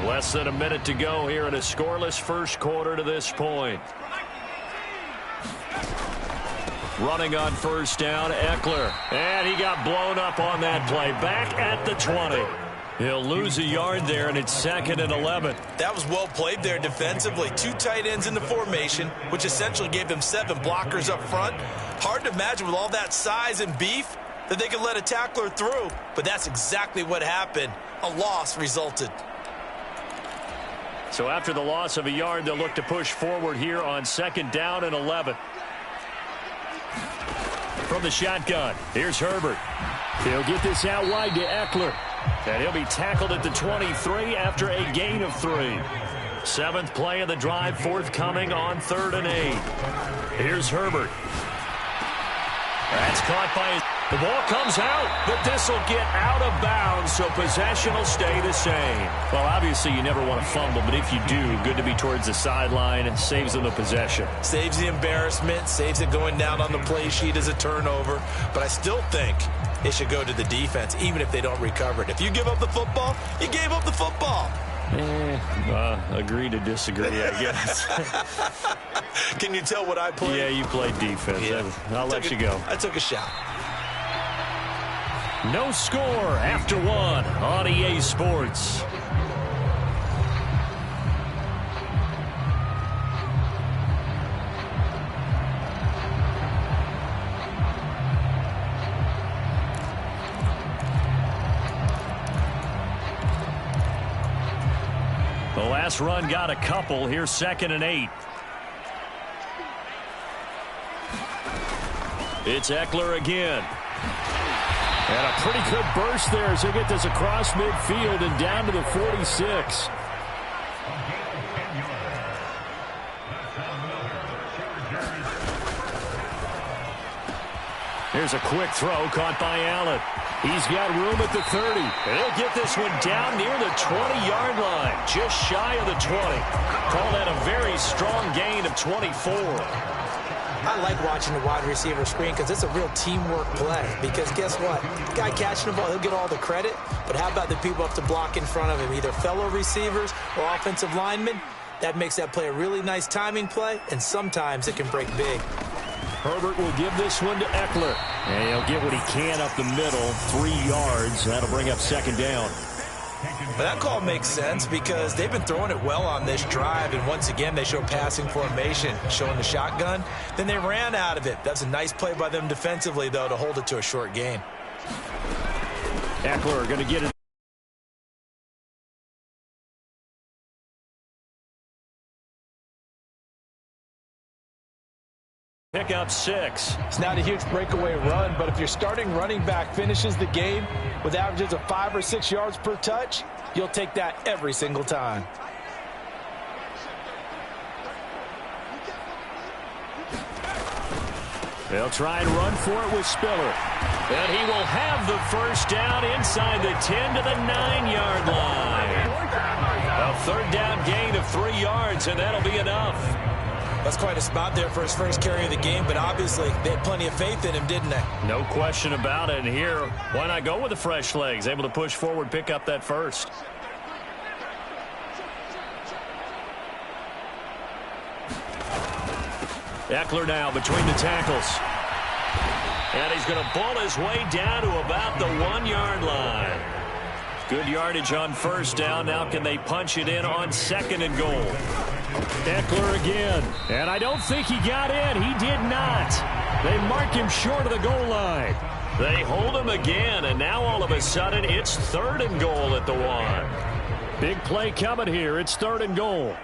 Less than a minute to go here in a scoreless first quarter to this point. Running on first down, Eckler. And he got blown up on that play. Back at the 20. He'll lose a yard there, and it's 2nd and 11. That was well played there defensively. 2 tight ends in the formation, which essentially gave them 7 blockers up front. Hard to imagine with all that size and beef that they could let a tackler through. But that's exactly what happened. A loss resulted. So after the loss of a yard, they'll look to push forward here on 2nd down and 11. From the shotgun, here's Herbert. He'll get this out wide to Eckler. And he'll be tackled at the 23 after a gain of 3. 7th play of the drive forthcoming on 3rd and 8. Here's Herbert. That's caught by his... The ball comes out, but this will get out of bounds, so possession will stay the same. Well, obviously you never want to fumble, but if you do, good to be towards the sideline. Saves them the possession. Saves the embarrassment, saves it going down on the play sheet as a turnover. But I still think it should go to the defense, even if they don't recover it. If you give up the football, you gave up the football. Agree to disagree, I guess. Can you tell what I played? Yeah, you played defense. Yeah. I'll let you go. I took a shot. No score after 1 on EA Sports. The last run got a couple. Here's 2nd and 8. It's Eckler again. And a pretty good burst there as they get this across midfield and down to the 46. Here's a quick throw caught by Allen. He's got room at the 30. And he'll get this one down near the 20-yard line, just shy of the 20. Call that a very strong gain of 24. I like watching the wide receiver screen because it's a real teamwork play. Because guess what? The guy catching the ball, he'll get all the credit. But how about the people up to block in front of him, either fellow receivers or offensive linemen? That makes that play a really nice timing play, and sometimes it can break big. Herbert will give this one to Eckler. And he'll get what he can up the middle, 3 yards. That'll bring up 2nd down. But that call makes sense because they've been throwing it well on this drive, and once again they show passing formation, showing the shotgun. Then they ran out of it. That's a nice play by them defensively, though, to hold it to a short gain. Eckler going to get it. Pick up 6. It's not a huge breakaway run, but if your starting running back finishes the game with averages of 5 or 6 yards per touch, you'll take that every single time. They'll try and run for it with Spiller. And he will have the first down inside the 10 to the 9-yard line. A 3rd down gain of 3 yards, and that'll be enough. That's quite a spot there for his first carry of the game, but obviously they had plenty of faith in him, didn't they? No question about it. And here, why not go with the fresh legs? Able to push forward, pick up that first. Eckler now between the tackles. And he's going to ball his way down to about the 1-yard line. Good yardage on first down. Now can they punch it in on 2nd and goal? Eckler again. And I don't think he got in. He did not. They mark him short of the goal line. They hold him again, and now all of a sudden it's 3rd and goal at the 1. Big play coming here. It's 3rd and goal.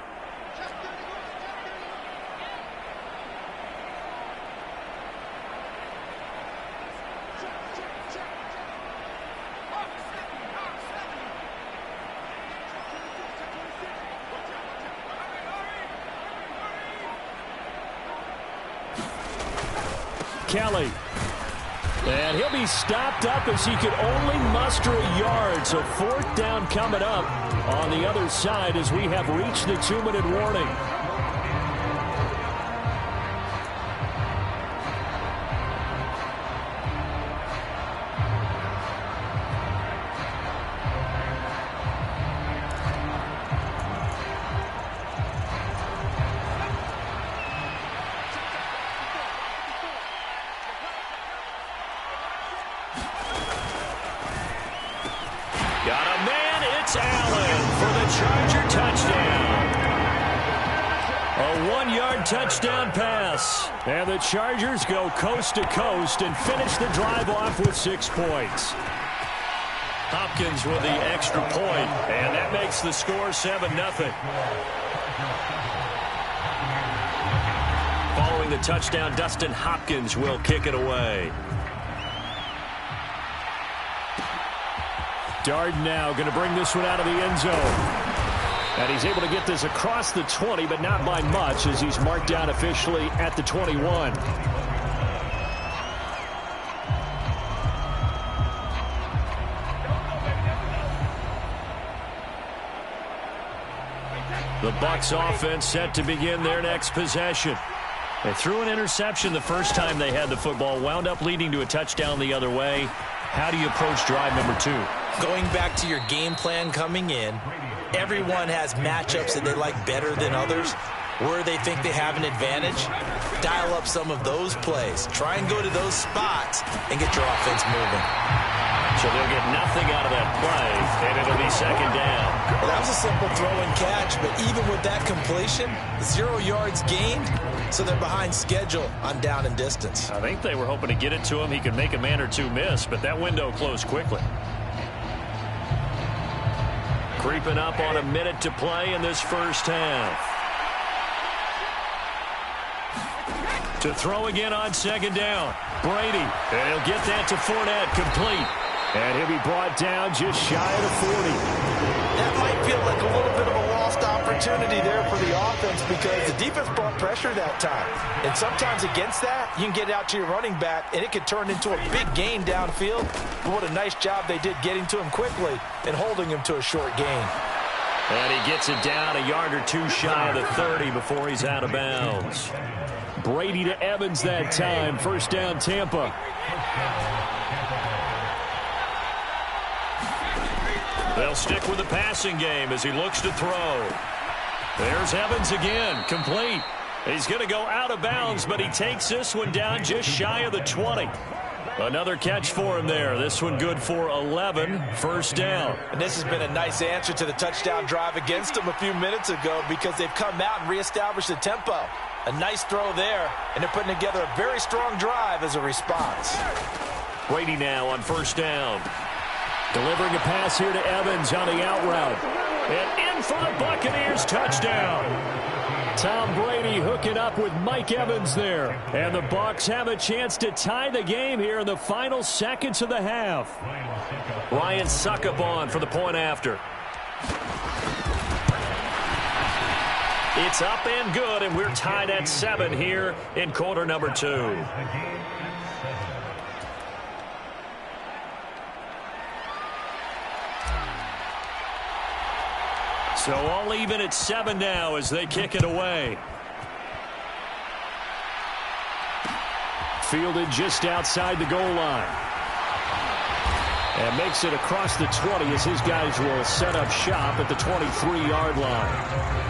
Kelly. And he'll be stopped up as he could only muster a yard. So 4th down coming up on the other side as we have reached the 2-minute warning. Got a man. It's Allen for the Charger touchdown. A 1-yard touchdown pass. And the Chargers go coast to coast and finish the drive off with 6 points. Hopkins with the extra point, and that makes the score 7-0. Following the touchdown, Dustin Hopkins will kick it away. Darden now going to bring this one out of the end zone. And he's able to get this across the 20, but not by much, as he's marked down officially at the 21. The Bucs offense set to begin their next possession. They threw an interception the first time they had the football, wound up leading to a touchdown the other way. How do you approach drive number 2? Going back to your game plan coming in, everyone has matchups that they like better than others, where they think they have an advantage. Dial up some of those plays. Try and go to those spots and get your offense moving. So they'll get nothing out of that play, and it'll be second down. Well, that was a simple throw and catch, but even with that completion, 0 yards gained, so they're behind schedule on down and distance. I think they were hoping to get it to him. He could make a man or two miss, but that window closed quickly. Creeping up on a minute to play in this first half. To throw again on second down. Brady, and he'll get that to Fournette, complete. And he'll be brought down just shy of the 40. That might feel like a little bit of a lost opportunity there for the offense because the defense brought pressure that time. And sometimes against that, you can get out to your running back, and it could turn into a big gain downfield. But what a nice job they did getting to him quickly and holding him to a short gain. And he gets it down a yard or two shy of the 30 before he's out of bounds. Brady to Evans that time. First down, Tampa. They'll stick with the passing game as he looks to throw. There's Evans again, complete. He's going to go out of bounds, but he takes this one down just shy of the 20. Another catch for him there. This one good for 11. First down. And this has been a nice answer to the touchdown drive against them a few minutes ago because they've come out and reestablished the tempo. A nice throw there, and they're putting together a very strong drive as a response. Brady now on first down. Delivering a pass here to Evans on the out route. And in for the Buccaneers touchdown. Tom Brady hooking up with Mike Evans there. And the Bucs have a chance to tie the game here in the final seconds of the half. Ryan Suckup on for the point after. It's up and good, and we're tied at 7 here in quarter number 2. So all even at 7 now as they kick it away. Fielded just outside the goal line. And makes it across the 20 as his guys will set up shop at the 23-yard line.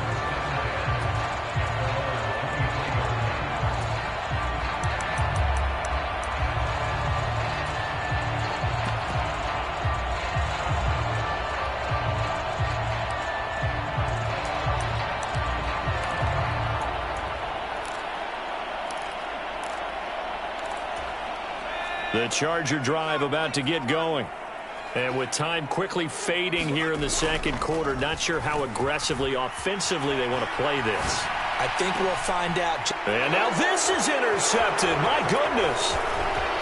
The Charger drive about to get going. And with time quickly fading here in the second quarter, not sure how aggressively, offensively they want to play this. I think we'll find out. And now this is intercepted. My goodness.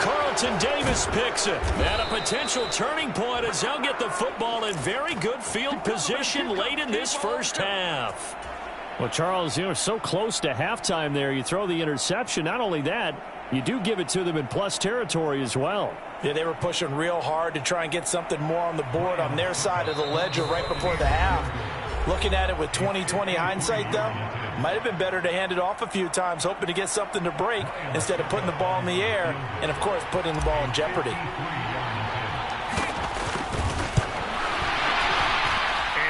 Carlton Davis picks it. And a potential turning point as they'll get the football in very good field position late in this first half. Well, Charles, you know, so close to halftime there. You throw the interception. Not only that, you do give it to them in plus territory as well. Yeah, they were pushing real hard to try and get something more on the board on their side of the ledger right before the half. Looking at it with 20/20 hindsight, though, might have been better to hand it off a few times, hoping to get something to break instead of putting the ball in the air and, of course, putting the ball in jeopardy.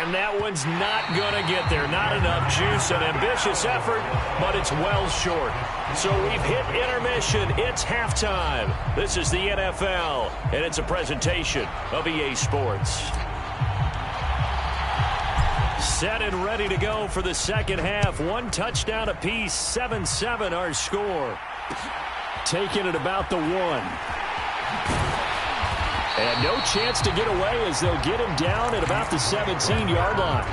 And that one's not going to get there. Not enough juice. An ambitious effort, but it's well short. So we've hit intermission. It's halftime. This is the NFL, and it's a presentation of EA Sports. Set and ready to go for the second half. One touchdown apiece, 7-7 our score. Taking it about the 1. And no chance to get away as they'll get him down at about the 17-yard line.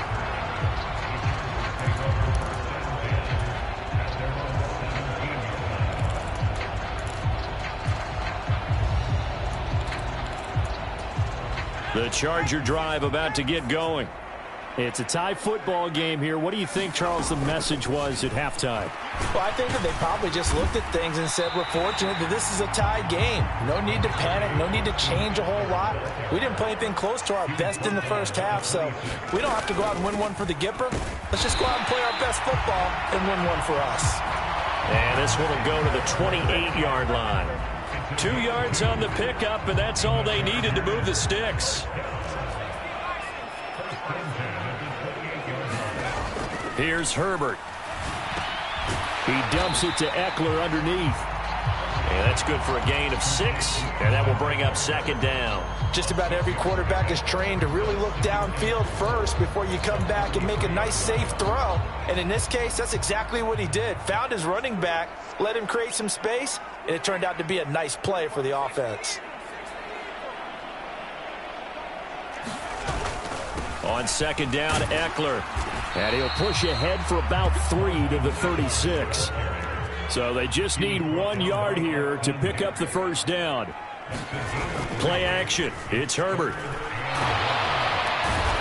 The Charger drive about to get going. It's a tie football game here. What do you think, Charles, the message was at halftime? Well, I think that they probably just looked at things and said, we're fortunate that this is a tie game. No need to panic. No need to change a whole lot. We didn't play anything close to our best in the first half, so we don't have to go out and win one for the Gipper. Let's just go out and play our best football and win one for us. And this one will go to the 28-yard line. 2 yards on the pickup, and that's all they needed to move the sticks. Here's Herbert. He dumps it to Eckler underneath. And that's good for a gain of 6, and that will bring up second down. Just about every quarterback is trained to really look downfield first before you come back and make a nice, safe throw. And in this case, that's exactly what he did. Found his running back, let him create some space, and it turned out to be a nice play for the offense. On second down, Eckler. And he'll push ahead for about 3 to the 36. So they just need 1 yard here to pick up the first down. Play action. It's Herbert.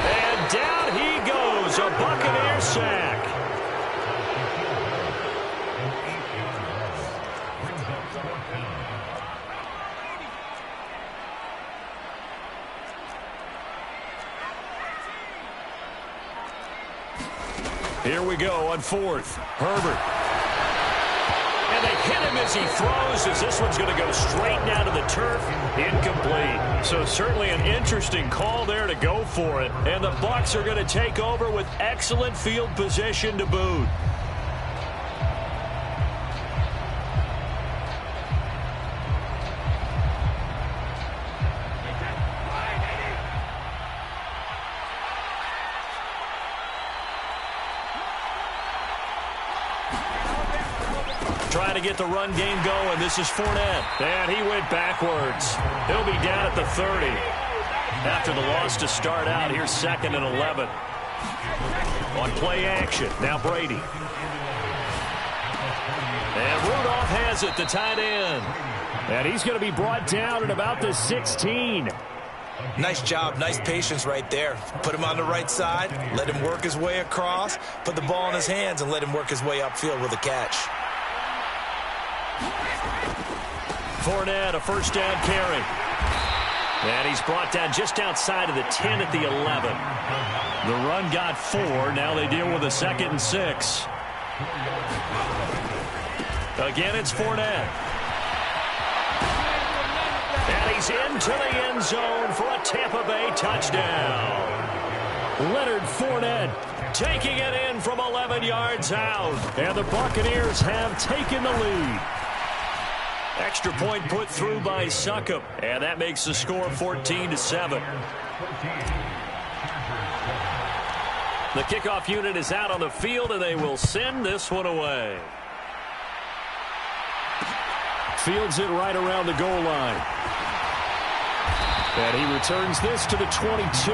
And down he goes. A Buccaneer sack. Here we go on 4th. Herbert. And they hit him as he throws, as this one's going to go straight down to the turf. Incomplete. So certainly an interesting call there to go for it. And the Bucs are going to take over with excellent field position to boot. Trying to get the run game going. This is Fournette. And he went backwards. He'll be down at the 30. After the loss to start out, here's 2nd and 11. On play action, now Brady. And Rudolph has it, the tight end. And he's going to be brought down at about the 16. Nice job, nice patience right there. Put him on the right side, let him work his way across, put the ball in his hands, and let him work his way upfield with a catch. Fournette, a first down carry. And he's brought down just outside of the 10 at the 11. The run got 4. Now they deal with a 2nd and 6. Again, it's Fournette. And he's into the end zone for a Tampa Bay touchdown. Leonard Fournette taking it in from 11 yards out. And the Buccaneers have taken the lead. Extra point put through by Succop, and that makes the score 14-7. The kickoff unit is out on the field, and they will send this one away. Fields it right around the goal line. And he returns this to the 22.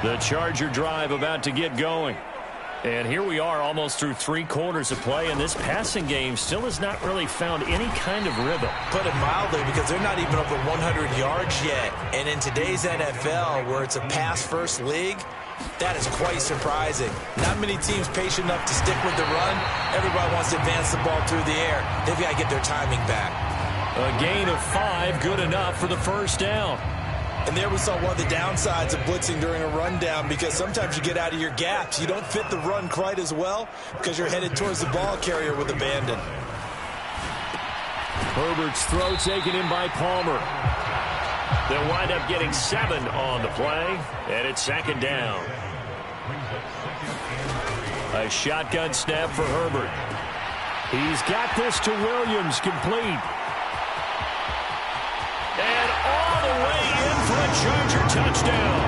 The Charger drive about to get going. And here we are almost through 3 quarters of play, and this passing game still has not really found any kind of rhythm. Put it mildly, because they're not even over 100 yards yet. And in today's NFL, where it's a pass-first league, that is quite surprising. Not many teams patient enough to stick with the run. Everybody wants to advance the ball through the air. They've got to get their timing back. A gain of 5, good enough for the first down. And there we saw one of the downsides of blitzing during a rundown, because sometimes you get out of your gaps. You don't fit the run quite as well because you're headed towards the ball carrier with abandon. Herbert's throw taken in by Palmer. They'll wind up getting 7 on the play, and it's second down. A shotgun snap for Herbert. He's got this to Williams, complete. And all the way in for a Charger touchdown.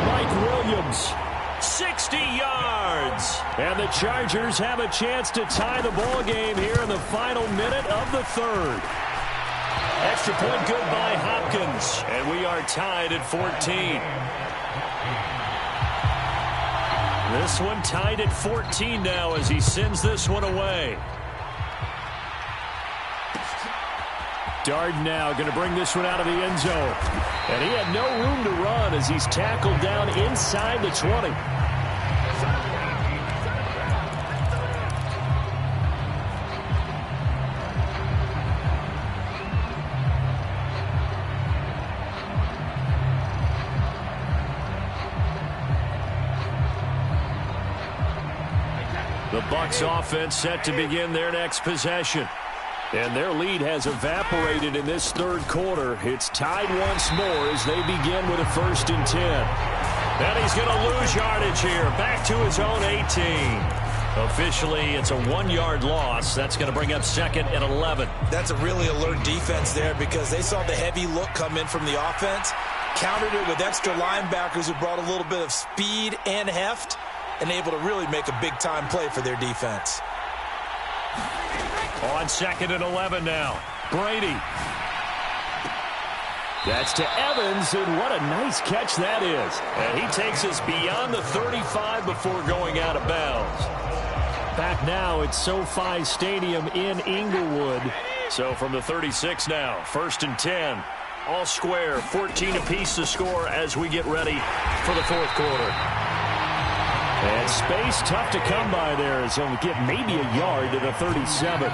Mike Williams, 60 yards. And the Chargers have a chance to tie the ball game here in the final minute of the third. Extra point good by Hopkins, and we are tied at 14. This one tied at 14 now as he sends this one away. Darden now going to bring this one out of the end zone. And he had no room to run as he's tackled down inside the 20. The Bucs offense set to begin their next possession. And their lead has evaporated in this third quarter. It's tied once more as they begin with a 1st and 10. And he's going to lose yardage here. Back to his own 18. Officially, it's a 1-yard loss. That's going to bring up 2nd and 11. That's a really alert defense there, because they saw the heavy look come in from the offense, countered it with extra linebackers who brought a little bit of speed and heft, and able to really make a big-time play for their defense. On 2nd and 11 now. Brady. That's to Evans, and what a nice catch that is. And he takes us beyond the 35 before going out of bounds. Back now at SoFi Stadium in Inglewood. So from the 36 now, 1st and 10. All square, 14 apiece to score as we get ready for the fourth quarter. And space tough to come by there as he'll get maybe a yard to the 37.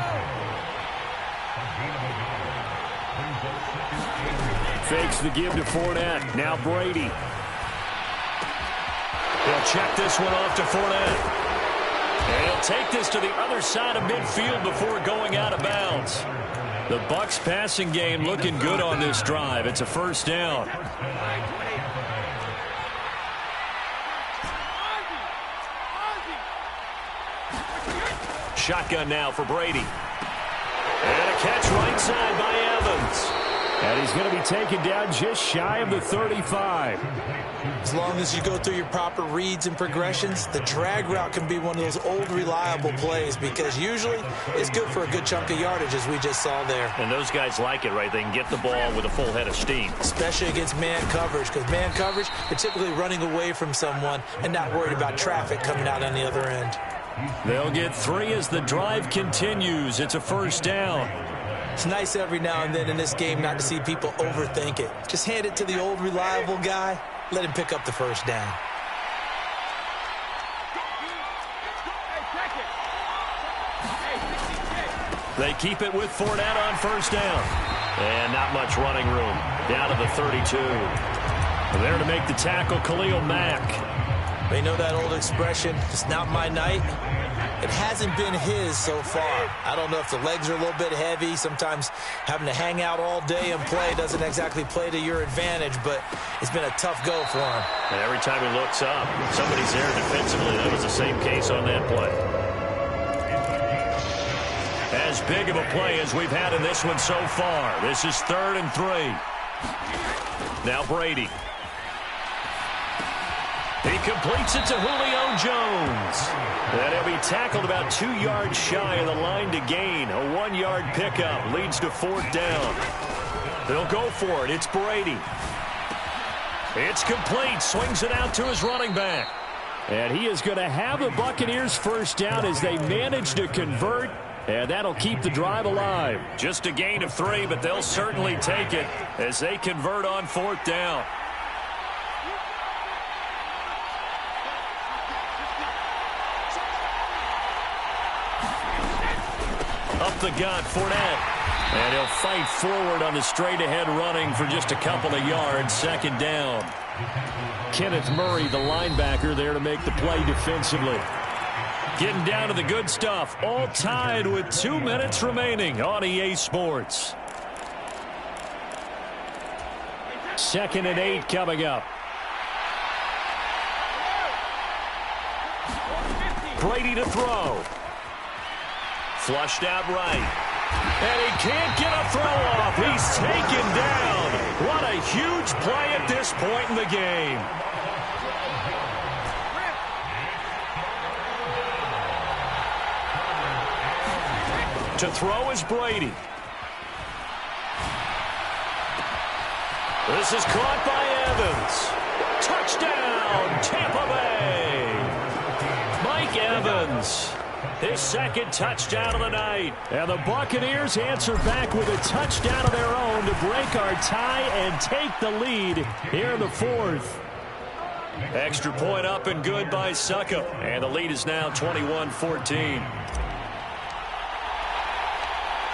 Fakes the give to Fournette. Now Brady. He'll check this one off to Fournette. And he'll take this to the other side of midfield before going out of bounds. The Bucs passing game looking good on this drive. It's a 1st down. Shotgun now for Brady. And a catch right side by Evans. And he's going to be taken down just shy of the 35. As long as you go through your proper reads and progressions, the drag route can be one of those old reliable plays, because usually it's good for a good chunk of yardage, as we just saw there. And those guys like it, right? They can get the ball with a full head of steam. Especially against man coverage, because man coverage, they're typically running away from someone and not worried about traffic coming out on the other end. They'll get 3 as the drive continues. It's a 1st down. It's nice every now and then in this game not to see people overthink it. Just hand it to the old reliable guy. Let him pick up the 1st down. They keep it with Fournette on 1st down. And not much running room. Down to the 32. There to make the tackle, Khalil Mack. They know that old expression, it's not my night. It hasn't been his so far. I don't know if the legs are a little bit heavy. Sometimes having to hang out all day and play doesn't exactly play to your advantage, but it's been a tough go for him. And every time he looks up, somebody's there defensively. That was the same case on that play. As big of a play as we've had in this one so far. This is 3rd and 3. Now Brady. He completes it to Julio Jones. And he'll be tackled about 2 yards shy of the line to gain. A 1-yard pickup leads to 4th down. They'll go for it. It's Brady. It's complete. Swings it out to his running back. And he is going to have the Buccaneers 1st down as they manage to convert. And that'll keep the drive alive. Just a gain of 3, but they'll certainly take it as they convert on 4th down. Up the gut, Fournette. And he'll fight forward on the straight-ahead running for just a couple of yards. Second down. Kenneth Murray, the linebacker, there to make the play defensively. Getting down to the good stuff. All tied with 2 minutes remaining on EA Sports. 2nd and 8 coming up. Brady to throw. Flushed out right. And he can't get a throw off. He's taken down. What a huge play at this point in the game. To throw is Brady. This is caught by Evans. Touchdown, Tampa Bay. Mike Evans. His second touchdown of the night. And the Buccaneers answer back with a touchdown of their own to break our tie and take the lead here in the 4th. Extra point up and good by Suckup. And the lead is now 21-14.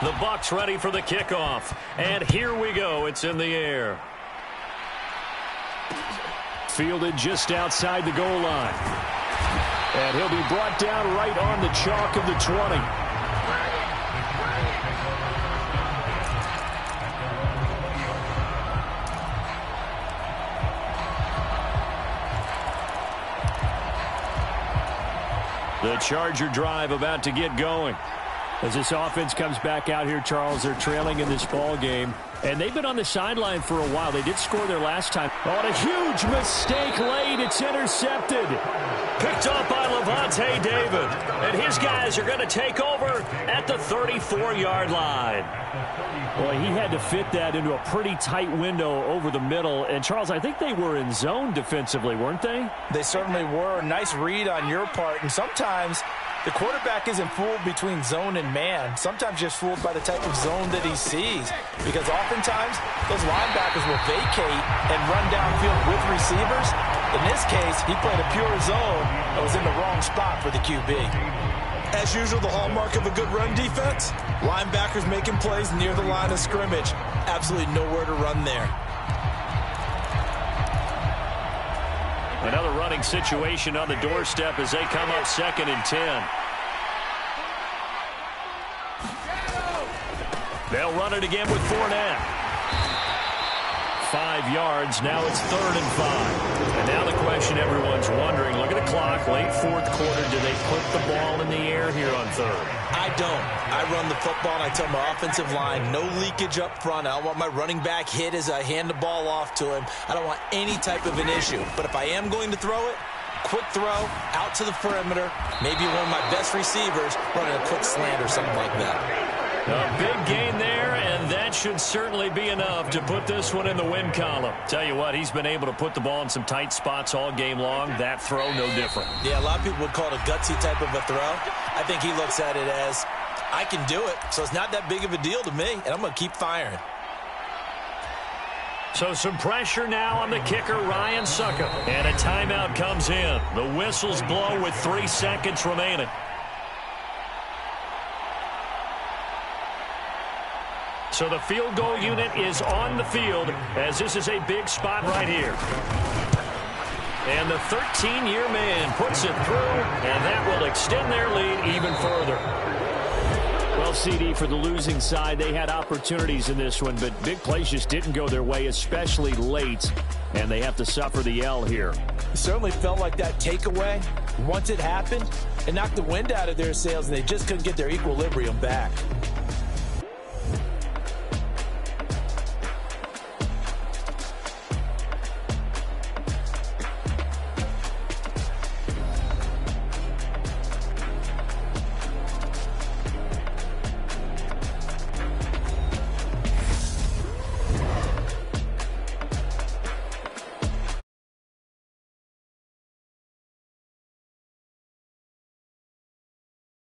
The Bucs ready for the kickoff. And here we go. It's in the air. Fielded just outside the goal line. And he'll be brought down right on the chalk of the 20. The Charger drive about to get going. As this offense comes back out here, Charles, they're trailing in this ball game. And they've been on the sideline for a while. They did score their last time. Oh, and a huge mistake late. It's intercepted. Picked up by Levante David. And his guys are going to take over at the 34-yard line. Boy, he had to fit that into a pretty tight window over the middle. And, Charles, I think they were in zone defensively, weren't they? They certainly were. Nice read on your part. And sometimes the quarterback isn't fooled between zone and man. Sometimes just fooled by the type of zone that he sees. Because oftentimes, those linebackers will vacate and run downfield with receivers. In this case, he played a pure zone that was in the wrong spot for the QB. As usual, the hallmark of a good run defense, linebackers making plays near the line of scrimmage. Absolutely nowhere to run there. Another running situation on the doorstep as they come up 2nd and 10. They'll run it again with Fournette. 5 yards. Now it's 3rd and 5. And now the question everyone's wondering, look at the clock, late 4th quarter, do they put the ball in the air here on 3rd? I don't. I run the football, and I tell my offensive line, no leakage up front. I don't want my running back hit as I hand the ball off to him. I don't want any type of an issue. But if I am going to throw it, quick throw, out to the perimeter, maybe one of my best receivers running a quick slant or something like that. A big gain there, and that should certainly be enough to put this one in the win column. Tell you what, he's been able to put the ball in some tight spots all game long. That throw, no different. Yeah, a lot of people would call it a gutsy type of a throw. I think he looks at it as, I can do it, so it's not that big of a deal to me, and I'm going to keep firing. So some pressure now on the kicker, Ryan Suckup. And a timeout comes in. The whistles blow with 3 seconds remaining. So the field goal unit is on the field as this is a big spot right here. And the 13-year man puts it through, and that will extend their lead even further. Well, CD, for the losing side, they had opportunities in this one, but big plays just didn't go their way, especially late, and they have to suffer the L here. It certainly felt like that takeaway, once it happened, it knocked the wind out of their sails, and they just couldn't get their equilibrium back.